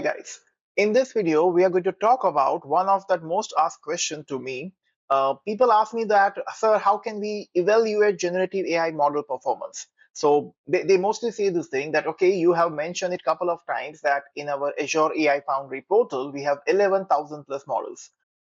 Hi guys, in this video we are going to talk about one of the most asked question to me. People ask me that, sir, how can we evaluate generative AI model performance? So they mostly say this thing that, okay, you have mentioned it a couple of times that in our Azure AI Foundry portal we have 11,000 plus models.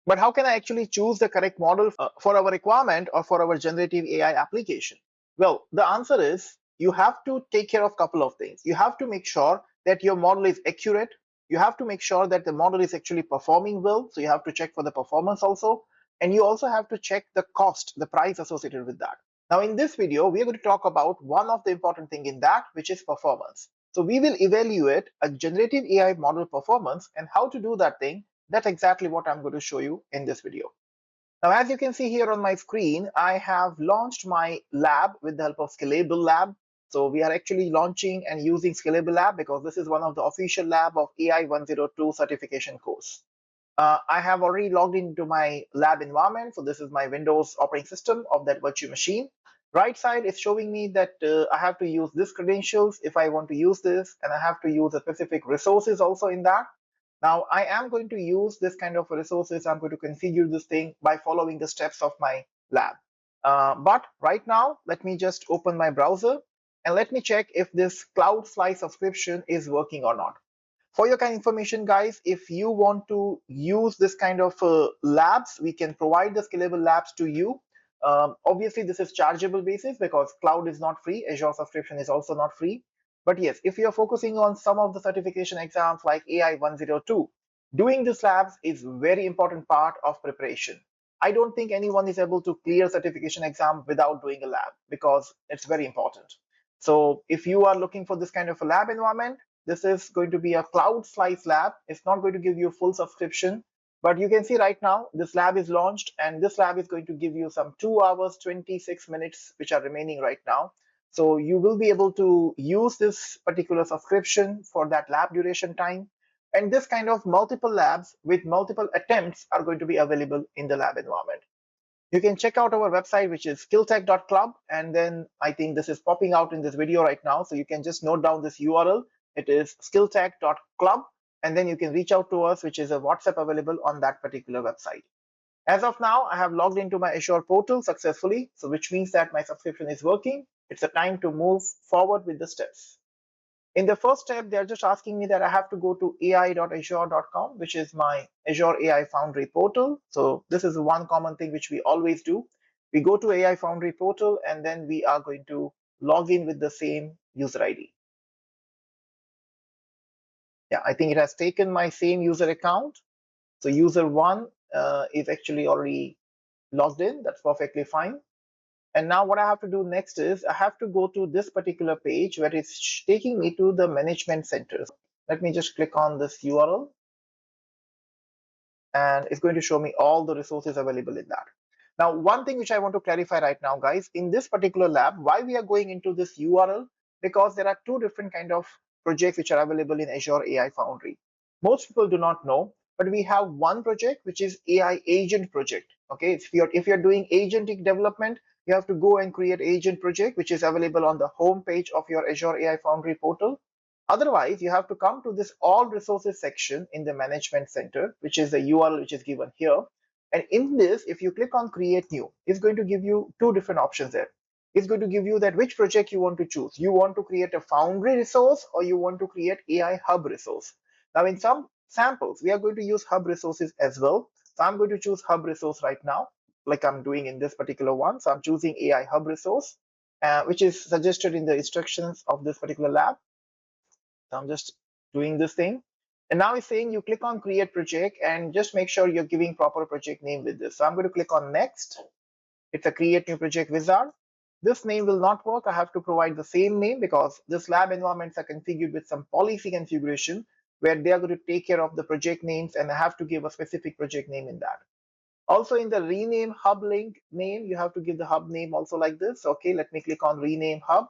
But how can I actually choose the correct model for our requirement or for our generative AI application? Well, the answer is you have to take care of a couple of things. You have to make sure that your model is accurate. You have to make sure that the model is actually performing well. So you have to check for the performance also. And you also have to check the cost, the price associated with that. Now, in this video, we are going to talk about one of the important thing in that, which is performance. So we will evaluate a generative AI model performance and how to do that thing. That's exactly what I'm going to show you in this video. Now, as you can see here on my screen, I have launched my lab with the help of Scalable Lab. So we are actually launching and using Scalable Lab because this is one of the official lab of AI-102 certification course. I have already logged into my lab environment. So this is my Windows operating system of that virtual machine. Right side is showing me that I have to use this credentials if I want to use this, and I have to use the specific resources also in that. Now I am going to use this kind of resources. I'm going to configure this thing by following the steps of my lab. But right now, let me just open my browser and let me check if this Cloudfly subscription is working or not. For your kind of information, guys, if you want to use this kind of labs, we can provide the scalable labs to you. Obviously, this is chargeable basis because cloud is not free. Azure subscription is also not free. But yes, if you're focusing on some of the certification exams like AI-102, doing this labs is very important part of preparation. I don't think anyone is able to clear certification exam without doing a lab because it's very important. So if you are looking for this kind of a lab environment, this is going to be a cloud slice lab. It's not going to give you full subscription, but you can see right now this lab is launched and this lab is going to give you some 2 hours, 26 minutes, which are remaining right now. So you will be able to use this particular subscription for that lab duration time. And this kind of multiple labs with multiple attempts are going to be available in the lab environment. You can check out our website, which is skilltech.club. And then I think this is popping out in this video right now. So you can just note down this URL. It is skilltech.club. And then you can reach out to us, which is a WhatsApp available on that particular website. As of now, I have logged into my Azure portal successfully, so which means that my subscription is working. It's a time to move forward with the steps. In the first step, they're just asking me that I have to go to ai.azure.com, which is my Azure AI Foundry portal. So this is one common thing which we always do. We go to AI Foundry portal and then we are going to log in with the same user ID. Yeah, I think it has taken my same user account. So user one is actually already logged in. That's perfectly fine. And now what I have to do next is I have to go to this particular page where it's taking me to the management center. Let me just click on this URL and it's going to show me all the resources available in that. Now, one thing which I want to clarify right now, guys, in this particular lab, why we are going into this URL, because there are two different kind of projects which are available in Azure AI Foundry. Most people do not know, but we have one project which is AI agent project. Okay, if you're doing agentic development, you have to go and create agent project, which is available on the home page of your Azure AI Foundry portal. Otherwise, you have to come to this all resources section in the management center, which is the URL which is given here. And in this, if you click on create new, it's going to give you two different options there. It's going to give you that which project you want to choose. You want to create a Foundry resource or you want to create AI Hub resource. Now, in some samples, we are going to use Hub resources as well. So I'm going to choose Hub resource right now, like I'm doing in this particular one. So I'm choosing AI Hub resource, which is suggested in the instructions of this particular lab. So I'm just doing this thing. And now it's saying you click on create project and just make sure you're giving proper project name with this. So I'm going to click on next. It's a create new project wizard. This name will not work. I have to provide the same name because this lab environments are configured with some policy configuration where they are going to take care of the project names and I have to give a specific project name in that. Also in the rename hub link name, you have to give the hub name also like this. Okay, let me click on rename hub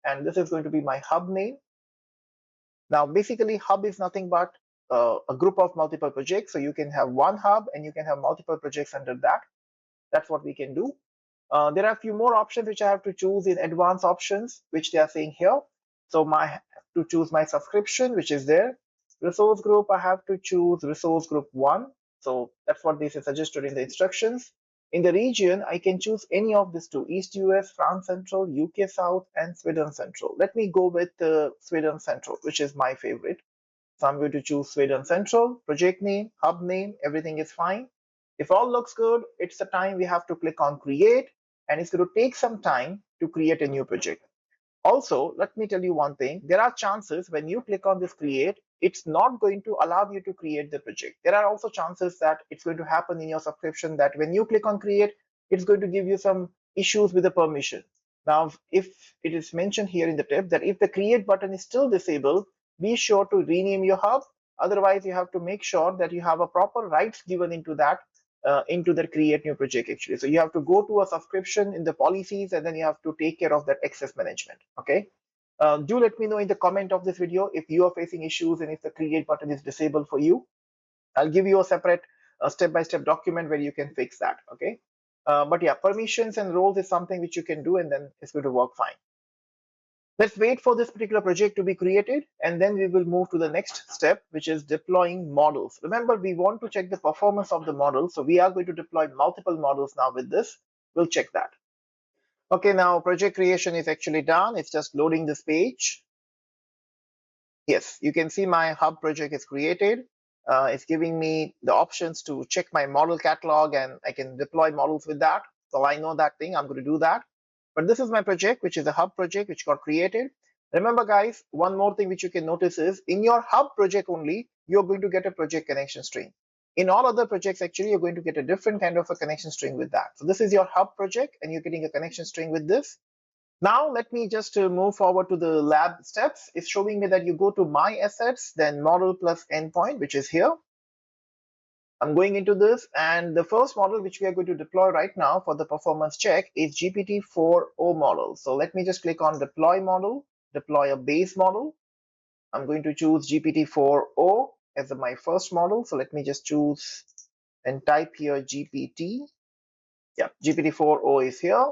and this is going to be my hub name. Now, basically, hub is nothing but a group of multiple projects. So you can have one hub and you can have multiple projects under that. That's what we can do. There are a few more options which I have to choose in advanced options, which they are saying here. So I have to choose my subscription, which is there. Resource group, I have to choose resource group 1. So that's what this is suggested in the instructions. In the region, I can choose any of these two: East US, France Central, UK South, and Sweden Central. Let me go with Sweden Central, which is my favorite. So I'm going to choose Sweden Central, project name, hub name, everything is fine. If all looks good, it's the time we have to click on create, and it's going to take some time to create a new project. Also, let me tell you one thing. There are chances when you click on this create, it's not going to allow you to create the project. There are also chances that it's going to happen in your subscription that when you click on create, it's going to give you some issues with the permission. Now, if it is mentioned here in the tip that if the create button is still disabled, be sure to rename your hub. Otherwise, you have to make sure that you have a proper rights given into that into the create new project actually. So you have to go to a subscription in the policies, and then you have to take care of that access management. Okay. Do let me know in the comment of this video if you are facing issues and if the create button is disabled for you. I'll give you a separate step-by-step document where you can fix that. Okay. But yeah, permissions and roles is something which you can do, and then it's going to work fine. Let's wait for this particular project to be created, and then we will move to the next step, which is deploying models. Remember, we want to check the performance of the model, so we are going to deploy multiple models now with this. We'll check that. Okay, now project creation is actually done. It's just loading this page. Yes, you can see my hub project is created. It's giving me the options to check my model catalog, and I can deploy models with that. So I know that thing, I'm going to do that. But this is my project, which is a hub project, which got created. Remember, guys, one more thing which you can notice is in your hub project only, you're going to get a project connection string. In all other projects, actually, you're going to get a different kind of a connection string with that. So this is your hub project, and you're getting a connection string with this. Now let me just move forward to the lab steps. It's showing me that you go to my assets, then model plus endpoint, which is here. I'm going into this, and the first model which we are going to deploy right now for the performance check is GPT-4o model. So let me just click on deploy model, deploy a base model. I'm going to choose GPT-4o as my first model. So let me just choose and type here GPT. Yeah, GPT-4o is here.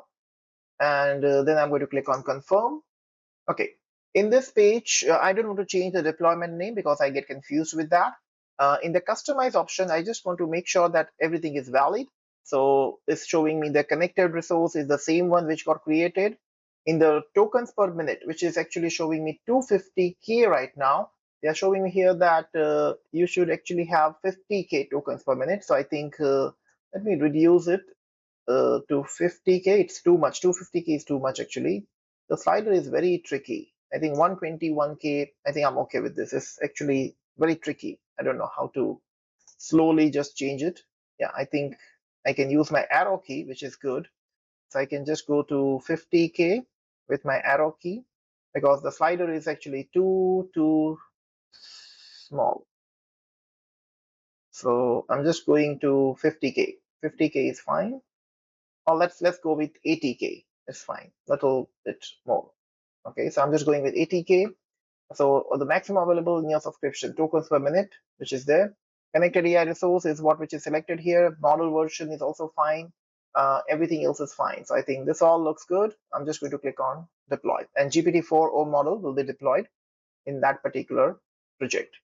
And then I'm going to click on confirm. Okay, in this page, I don't want to change the deployment name because I get confused with that. In the customize option, I just want to make sure that everything is valid. So it's showing me the connected resource is the same one which got created. In the tokens per minute, which is actually showing me 250K right now, they are showing me here that you should actually have 50K tokens per minute. So I think let me reduce it to 50K. It's too much. 250K is too much actually. The slider is very tricky. I think 121K, I think I'm okay with this. It's actually very tricky. I don't know how to slowly just change it. Yeah, I think I can use my arrow key, which is good. So I can just go to 50K with my arrow key because the slider is actually too small. So I'm just going to 50K. 50K is fine. Or let's go with 80K. It's fine. Little bit more. Okay, so I'm just going with 80K. So the maximum available in your subscription tokens per minute, which is there. Connected AI resource is what which is selected here. Model version is also fine. Everything else is fine. So I think this all looks good. I'm just going to click on deploy, and GPT-4o model will be deployed in that particular project.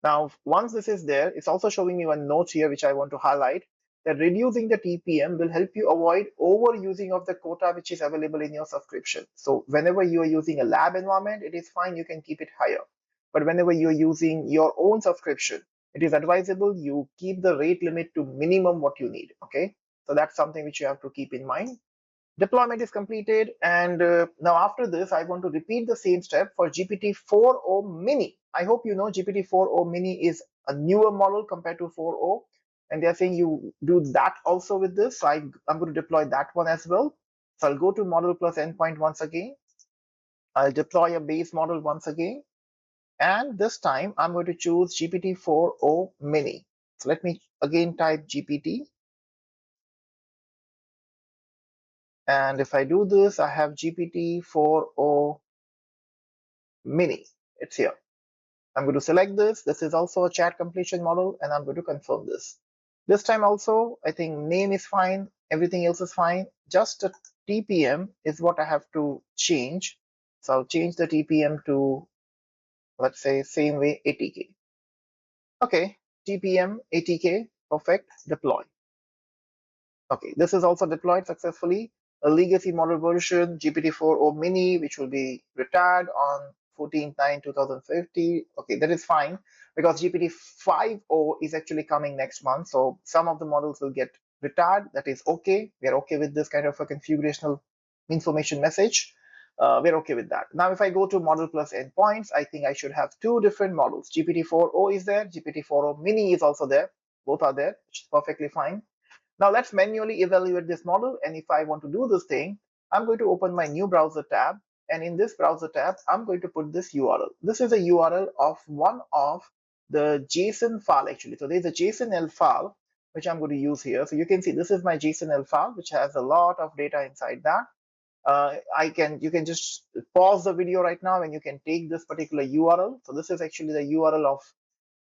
Now, once this is there, it's also showing me one note here, which I want to highlight, that reducing the TPM will help you avoid overusing of the quota which is available in your subscription. So whenever you are using a lab environment, it is fine, you can keep it higher. But whenever you're using your own subscription, it is advisable you keep the rate limit to minimum what you need. Okay, so that's something which you have to keep in mind. Deployment is completed, and now after this I want to repeat the same step for GPT-4o mini. I hope you know GPT-4o mini is a newer model compared to 4o, and they're saying you do that also with this. So I'm going to deploy that one as well. So I'll go to model plus endpoint once again. I'll deploy a base model once again, and this time I'm going to choose GPT-4o mini. So let me again type GPT. And if I do this, I have GPT-4o mini. It's here. I'm going to select this. This is also a chat completion model, and I'm going to confirm this. This time also, I think name is fine. Everything else is fine. Just a TPM is what I have to change. So I'll change the TPM to, let's say, same way 80K. Okay, TPM ATK, perfect, deploy. Okay, this is also deployed successfully. A legacy model version, GPT-4o mini, which will be retired on 14/9/2050. Okay, that is fine because GPT-5o is actually coming next month. So some of the models will get retired. That is okay. We are okay with this kind of a configurational information message. We're okay with that. Now, if I go to model plus endpoints, I think I should have two different models. GPT-4o is there. GPT-4o mini is also there. Both are there, which is perfectly fine. Now let's manually evaluate this model. And if I want to do this thing, I'm going to open my new browser tab. And in this browser tab, I'm going to put this URL. This is a URL of one of the JSON file actually. So there's a JSON-L file, which I'm going to use here. So you can see this is my JSON-L file, which has a lot of data inside that. You can just pause the video right now and you can take this particular URL. So this is actually the URL of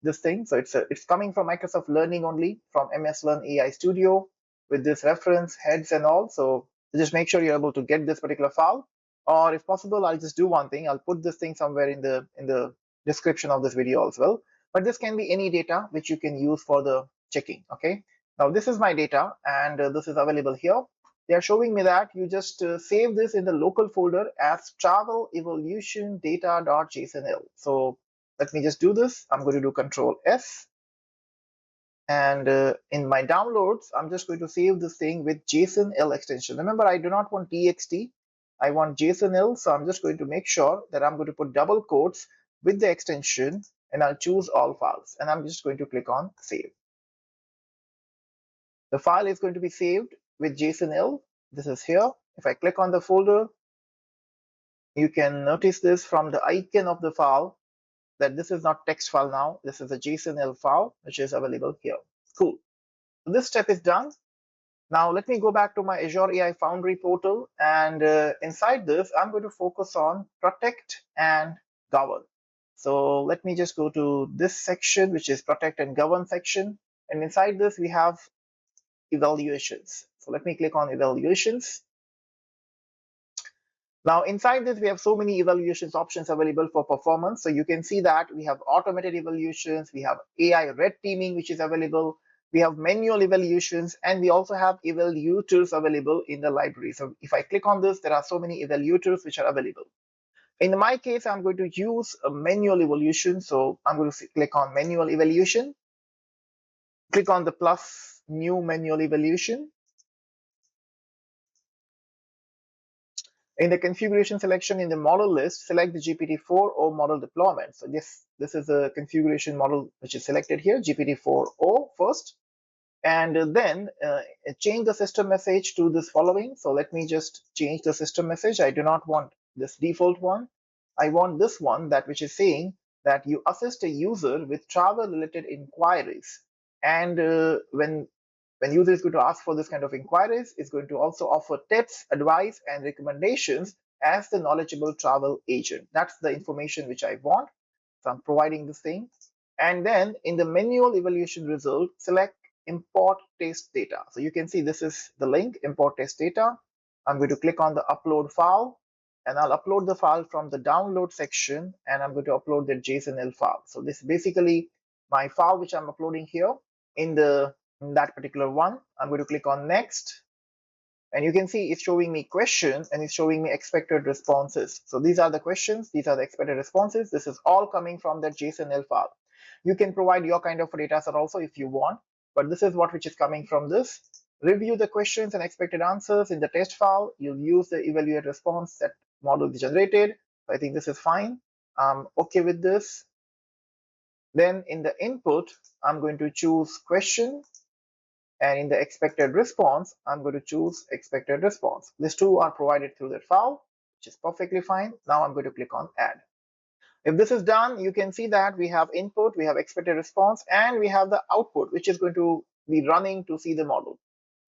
this thing. So it's coming from Microsoft Learning only, from MS Learn AI Studio, with this reference heads and all. So just make sure you're able to get this particular file, or if possible, I'll just do one thing. I'll put this thing somewhere in the description of this video as well. But this can be any data which you can use for the checking. Okay. Now this is my data, and this is available here. They are showing me that you just save this in the local folder as travel evolution data.jsonl. So let me just do this. I'm going to do Control S, and in my downloads, I'm just going to save this thing with JSON-L extension. Remember, I do not want TXT. I want JSON-L, so I'm just going to make sure that I'm going to put double quotes with the extension, and I'll choose all files, and I'm just going to click on save. The file is going to be saved with JSON-L. This is here. If I click on the folder, you can notice this from the icon of the file that this is not text file now. This is a JSON-L file, which is available here. Cool. So this step is done. Now let me go back to my Azure AI Foundry portal, and inside this, I'm going to focus on protect and govern. So let me just go to this section, which is protect and govern section. And inside this, we have evaluations. So let me click on evaluations. Now inside this, we have so many evaluations options available for performance. So you can see that we have automated evaluations, we have AI red teaming, which is available, we have manual evaluations, and we also have evaluators available in the library. So if I click on this, there are so many evaluators which are available. In my case, I'm going to use a manual evaluation. So I'm going to click on manual evaluation, click on the plus new manual evaluation. In the configuration selection in the model list, select the GPT-4o model deployment. So this is a configuration model which is selected here, GPT-4o first, and then change the system message to this following. So let me just change the system message. I do not want this default one. I want this one, that which is saying that you assist a user with travel related inquiries. And when user is going to ask for this kind of inquiries, it's going to also offer tips, advice, and recommendations as the knowledgeable travel agent. That's the information which I want. So I'm providing this thing. And then in the manual evaluation result, select import test data. So you can see this is the link, import test data. I'm going to click on the upload file, and I'll upload the file from the download section, and I'm going to upload the JSON-L file. So this is basically my file which I'm uploading here in that particular one. I'm going to click on next, and you can see it's showing me questions and it's showing me expected responses. So these are the questions, these are the expected responses. This is all coming from that JSON-L file. You can provide your kind of data set also if you want, but this is what which is coming from this. Review the questions and expected answers in the test file. You'll use the evaluate response that model is generated. So I think this is fine. I'm okay with this. Then in the input, I'm going to choose question, and in the expected response, I'm going to choose expected response. These two are provided through that file, which is perfectly fine. Now I'm going to click on add. If this is done, you can see that we have input, we have expected response, and we have the output, which is going to be running to see the model.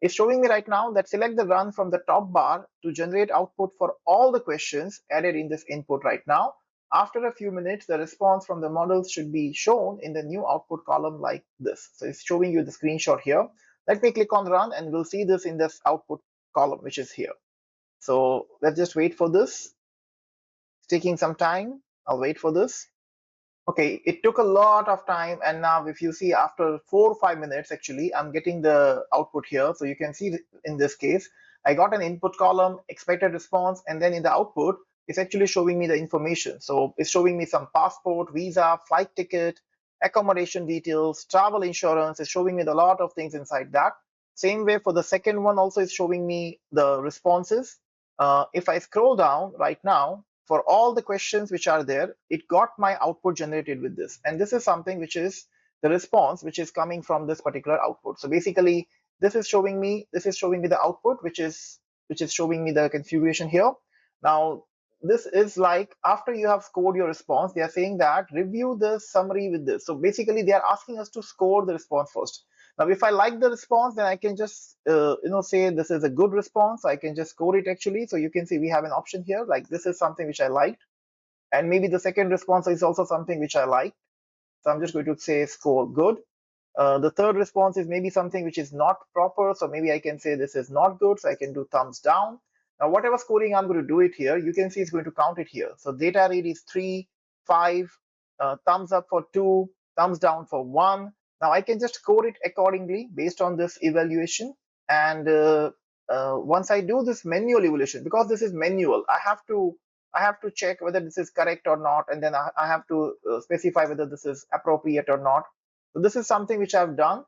It's showing me right now that select the run from the top bar to generate output for all the questions added in this input right now. After a few minutes, the response from the models should be shown in the new output column like this. So it's showing you the screenshot here. Let me click on run, and we'll see this in this output column, which is here. So let's just wait for this. It's taking some time. I'll wait for this. Okay, it took a lot of time, and now if you see after 4 or 5 minutes, actually, I'm getting the output here. So you can see in this case, I got an input column, expected response, and then in the output, it's actually showing me the information. So it's showing me some passport, visa, flight ticket, accommodation details, travel insurance. It's showing me a lot of things inside that. Same way for the second one, also is showing me the responses. If I scroll down right now, for all the questions which are there, it got my output generated with this. And this is something which is the response which is coming from this particular output. So basically, this is showing me the output, which is showing me the configuration here. Now, this is like after you have scored your response, they are saying that review the summary with this. So basically, they are asking us to score the response first. Now, if I like the response, then I can just say this is a good response. I can just score it actually. So you can see we have an option here, like this is something which I liked, and maybe the second response is also something which I like. So I'm just going to say score good. The third response is maybe something which is not proper. So maybe I can say this is not good. So I can do thumbs down. Now, whatever scoring I'm going to do it here, you can see it's going to count it here. So data read is 3, 5, thumbs up for 2, thumbs down for 1. Now I can just score it accordingly based on this evaluation. And once I do this manual evaluation, because this is manual, I have to check whether this is correct or not, and then I have to specify whether this is appropriate or not. So this is something which I've done,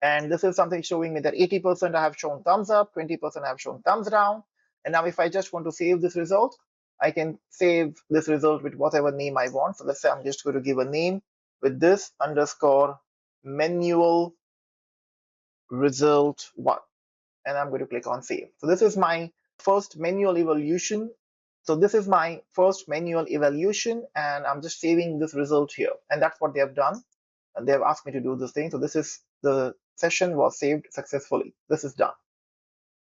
and this is something showing me that 80% I have shown thumbs up, 20% I have shown thumbs down. And now if I just want to save this result, I can save this result with whatever name I want. So let's say I'm just going to give a name with this underscore manual result 1, and I'm going to click on save. So this is my first manual evaluation. So this is my first manual evaluation, and I'm just saving this result here. And that's what they have done. And they have asked me to do this thing. So this is the session was saved successfully. This is done.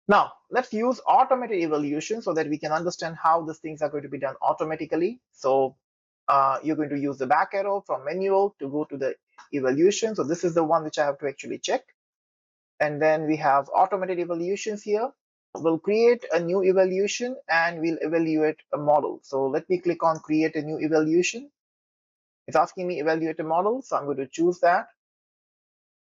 Now let's use automated evaluation so that we can understand how these things are going to be done automatically. So you're going to use the back arrow from manual to go to the evaluation. So this is the one which I have to actually check. And then we have automated evaluations here. We'll create a new evaluation and we'll evaluate a model. So let me click on create a new evaluation. It's asking me evaluate a model, so I'm going to choose that.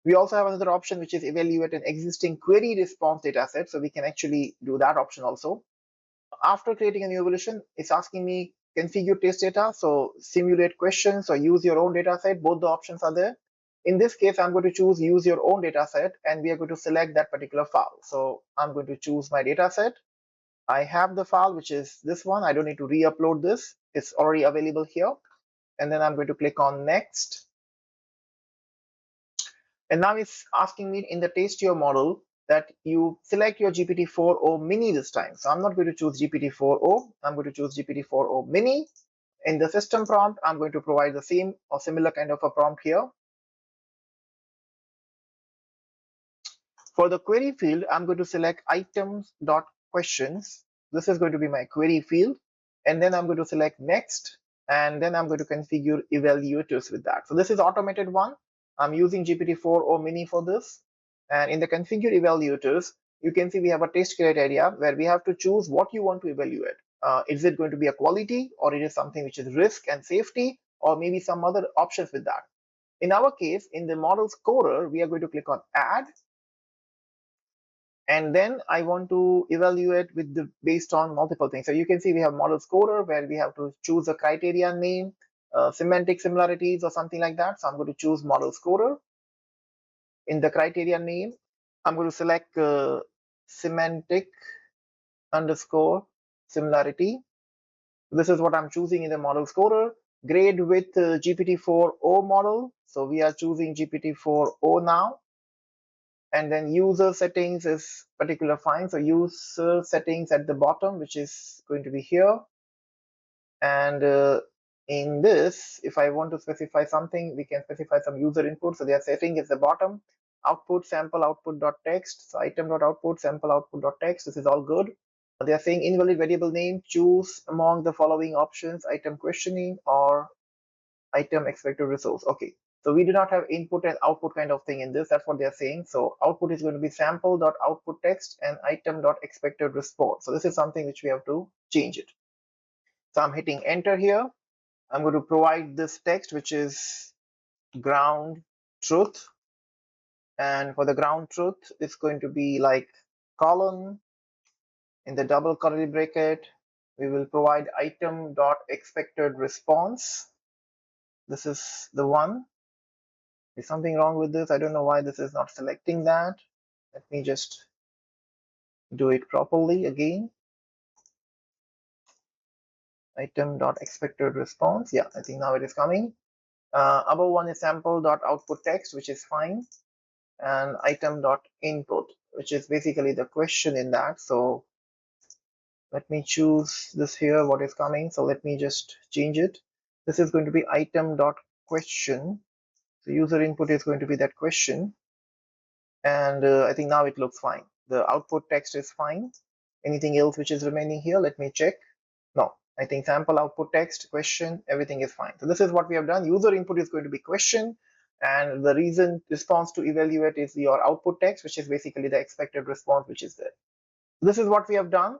We also have another option which is evaluate an existing query response data set, so we can actually do that option also. After creating a new evaluation, it's asking me configure test data, so simulate questions or use your own data set. Both the options are there. In this case, I'm going to choose use your own data set, and we are going to select that particular file. So I'm going to choose my data set. I have the file, which is this one. I don't need to re-upload this. It's already available here. And then I'm going to click on next. And now it's asking me in the taste your model that you select your GPT-4o mini this time. So I'm not going to choose GPT-4o. I'm going to choose GPT-4o mini. In the system prompt, I'm going to provide the same or similar kind of a prompt here. For the query field, I'm going to select items.questions. This is going to be my query field. And then I'm going to select next. And then I'm going to configure evaluators with that. So this is automated one. I'm using GPT-4o mini for this. And in the configure evaluators, you can see we have a test criteria where we have to choose what you want to evaluate. Is it going to be a quality, or it is something which is risk and safety, or maybe some other options with that. In our case, in the model scorer, we are going to click on add. And then I want to evaluate with the based on multiple things. So you can see we have model scorer where we have to choose a criteria name, semantic similarities or something like that. So I'm going to choose model scorer. In the criteria name, I'm going to select semantic underscore similarity. This is what I'm choosing in the model scorer. Grade with GPT-4o model. So we are choosing GPT-4o now. And then user settings is particular fine. So user settings at the bottom, which is going to be here. And in this, if I want to specify something, we can specify some user input. So their setting is the bottom. Output sample output.text. So item.output sample output.text. This is all good. They are saying invalid variable name. Choose among the following options: item questioning or item expected resource. Okay. So we do not have input and output kind of thing in this. That's what they're saying. So output is going to be sample.output text and item.expected response. So this is something which we have to change it. So I'm hitting enter here. I'm going to provide this text, which is ground truth. And for the ground truth, it's going to be like colon in the double curly bracket. We will provide item dot expected response. This is the one. Is something wrong with this? I don't know why this is not selecting that. Let me just do it properly again. Item dot expected response. Yeah, I think now it is coming. Above one is sample dot output text, which is fine, and item dot input, which is basically the question in that. So let me choose this here, what is coming. So let me just change it. This is going to be item dot question. So user input is going to be that question, and I think now it looks fine. The output text is fine. Anything else which is remaining here? Let me check. No, I think sample output text, question, everything is fine. So this is what we have done. User input is going to be question, and the reason response to evaluate is your output text, which is basically the expected response which is there. This is what we have done.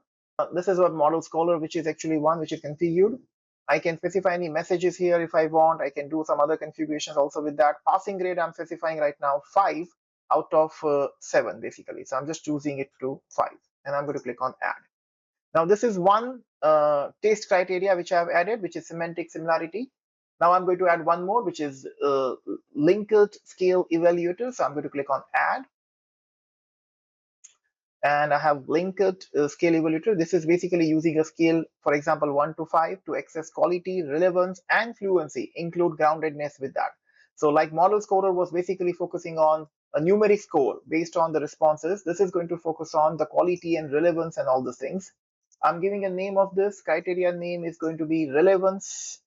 This is what model scholar, which is actually one which is configured. I can specify any messages here if I want. I can do some other configurations also with that. Passing grade I'm specifying right now 5 out of 7 basically. So I'm just choosing it to 5, and I'm going to click on add. Now this is one taste criteria which I have added, which is semantic similarity. Now I'm going to add one more, which is linked scale evaluator. So I'm going to click on add, and I have linked scale evaluator. This is basically using a scale, for example, 1 to 5 to access quality, relevance, and fluency, include groundedness with that. So like model scorer was basically focusing on a numeric score based on the responses. This is going to focus on the quality and relevance and all those things. I'm giving a name of this. Criteria name is going to be relevance.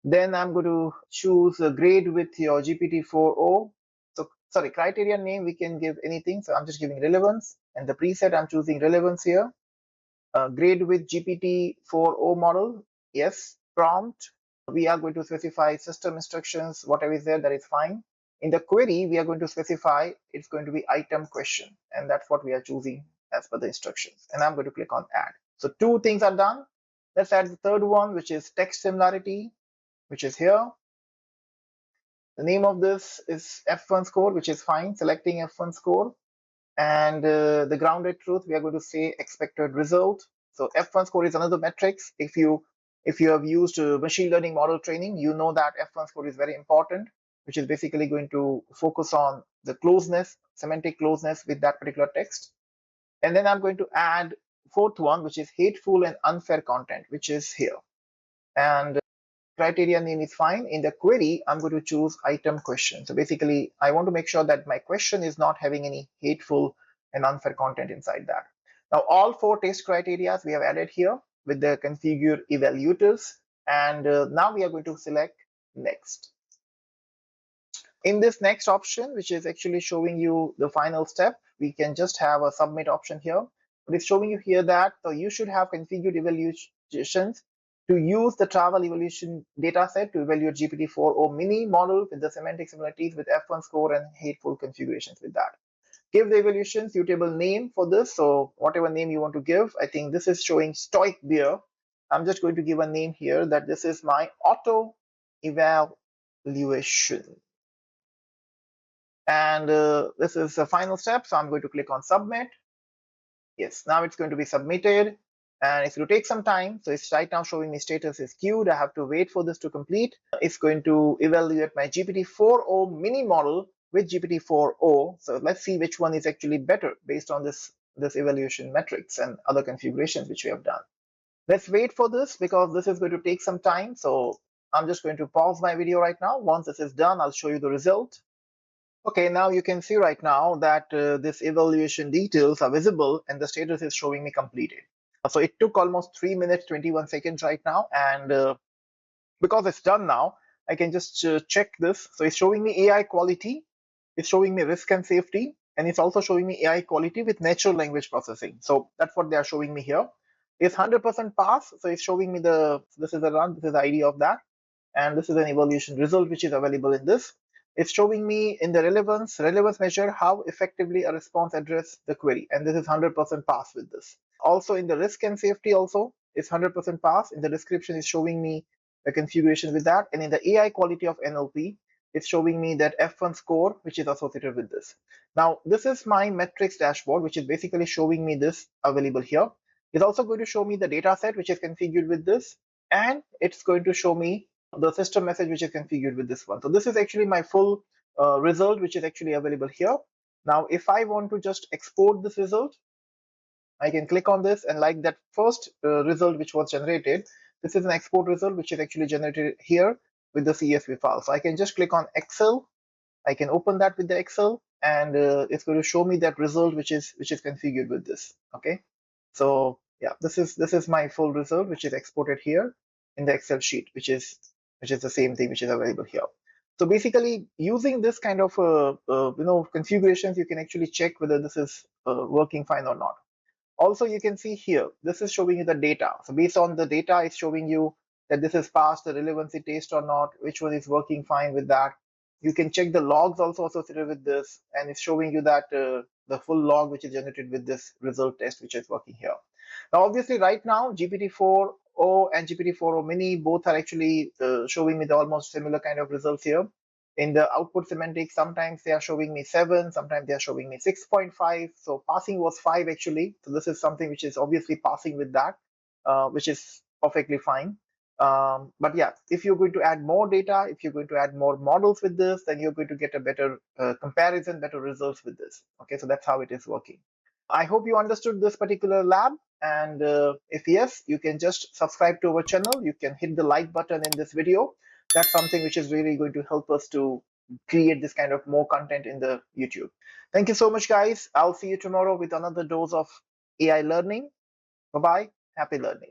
Then I'm going to choose a grade with your GPT-4o. So sorry, criteria name we can give anything. So I'm just giving relevance, and the preset I'm choosing relevance here. Grade with GPT-4o model. Yes. Prompt. We are going to specify system instructions. Whatever is there, that is fine. In the query, we are going to specify it's going to be item question, and that's what we are choosing as per the instructions. And I'm going to click on add. So 2 things are done. Let's add the third one, which is text similarity, which is here. The name of this is F1 score, which is fine, selecting F1 score. And the grounded truth, we are going to say expected result. So F1 score is another metrics. If you have used machine learning model training, you know that F1 score is very important, which is basically going to focus on the closeness, semantic closeness with that particular text. And then I'm going to add fourth one, which is hateful and unfair content, which is here. And criteria name is fine. In the query, I'm going to choose item question. So basically, I want to make sure that my question is not having any hateful and unfair content inside that. Now, all 4 test criteria we have added here with the configure evaluators. And now we are going to select next. In this next option, which is actually showing you the final step, we can just have a submit option here. But it's showing you here that so you should have configured evaluations to use the travel evaluation dataset to evaluate GPT-4o mini model with the semantic similarities with F1 score and hateful configurations with that. Give the evaluation suitable name for this. So whatever name you want to give, I think this is showing stoic beer. I'm just going to give a name here that this is my auto evaluation. And this is the final step. So I'm going to click on submit. Yes, now it's going to be submitted, and it's going to take some time. So it's right now showing me status is queued. I have to wait for this to complete. It's going to evaluate my GPT-4o mini model with GPT-4o. So let's see which one is actually better based on this evaluation metrics and other configurations which we have done. Let's wait for this because this is going to take some time. So I'm just going to pause my video right now. Once this is done, I'll show you the result. Okay, now you can see right now that this evaluation details are visible and the status is showing me completed. So it took almost 3 minutes, 21 seconds right now. And because it's done now, I can just check this. So it's showing me AI quality, it's showing me risk and safety, and it's also showing me AI quality with natural language processing. So that's what they are showing me here. It's 100% pass. So it's showing me this is a run, this is the ID of that. And this is an evaluation result which is available in this. It's showing me in the relevance measure how effectively a response address the query, and this is 100% pass with this. Also in the risk and safety also is 100% pass. In the description is showing me a configuration with that. And in the AI quality of NLP, it's showing me that F1 score, which is associated with this. Now, this is my metrics dashboard, which is basically showing me this available here. It's also going to show me the data set, which is configured with this, and it's going to show me the system message, which is configured with this one. So this is actually my full result, which is actually available here. Now, if I want to just export this result, I can click on this, and like that first result which was generated, this is an export result which is actually generated here with the CSV file. So I can just click on Excel. I can open that with the Excel, and it's going to show me that result which is configured with this. Okay, so yeah, this is my full result which is exported here in the Excel sheet, which is the same thing which is available here. So basically, using this kind of configurations, you can actually check whether this is working fine or not. Also, you can see here, this is showing you the data. So based on the data, it's showing you that this is passed the relevancy test or not, which one is working fine with that. You can check the logs also associated with this, and it's showing you that the full log which is generated with this result test, which is working here. Now, obviously, right now, GPT-4o and GPT-4o mini both are actually showing me the almost similar kind of results here. In the output semantics, sometimes they are showing me 7, sometimes they are showing me 6.5. So passing was 5 actually. So this is something which is obviously passing with that, which is perfectly fine. But yeah, if you're going to add more data, if you're going to add more models with this, then you're going to get a better comparison, better results with this. Okay, so that's how it is working. I hope you understood this particular lab. And if yes, you can just subscribe to our channel. You can hit the like button in this video. That's something which is really going to help us to create this kind of more content in the YouTube. Thank you so much, guys. I'll see you tomorrow with another dose of AI learning. Bye-bye. Happy learning.